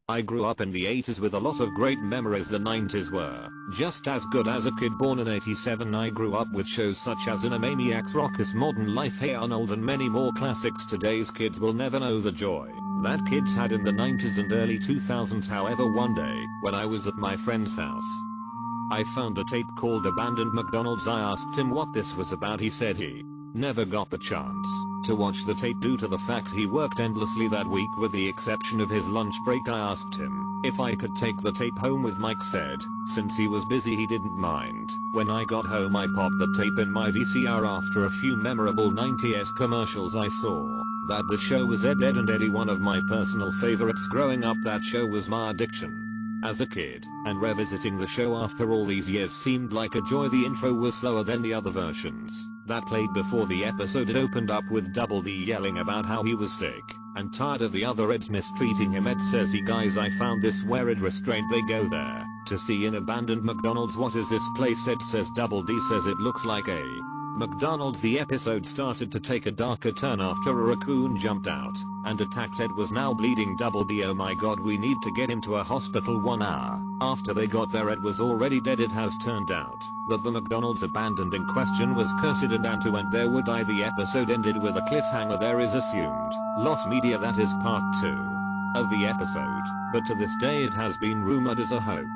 I grew up in the 80s with a lot of great memories. The 90s were just as good. As a kid born in 87, I grew up with shows such as Animaniacs, Rockers, Modern Life, Hey Arnold, and many more classics. Today's kids will never know the joy that kids had in the 90s and early 2000s. However, one day, when I was at my friend's house, I found a tape called Abandoned McDonald's. I asked him what this was about. He said he never got the chance to watch the tape due to the fact he worked endlessly that week with the exception of his lunch break. I asked him if I could take the tape home with Mike said since he was busy he didn't mind. When I got home I popped the tape in my VCR. After a few memorable 90s commercials I saw that the show was Ed, and Eddy, one of my personal favorites. Growing up, that show was my addiction as a kid, and revisiting the show after all these years seemed like a joy. The intro was slower than the other versions that played before the episode. It opened up with Double D yelling about how he was sick and tired of the other Eds mistreating him. Ed says, "Hey guys, I found this weird restraint." They go there to see an abandoned McDonald's. "What is this place?" Ed says. Double D says, "It looks like a McDonald's." The episode started to take a darker turn after a raccoon jumped out and attacked Ed, was now bleeding. Double D, "Oh my god, we need to get him to a hospital." 1 hour after they got there, Ed was already dead. It has turned out that the McDonald's abandoned in question was cursed and to end there would die. The episode ended with a cliffhanger. There is assumed lost media. That is part 2 of the episode, but to this day it has been rumored as a hoax.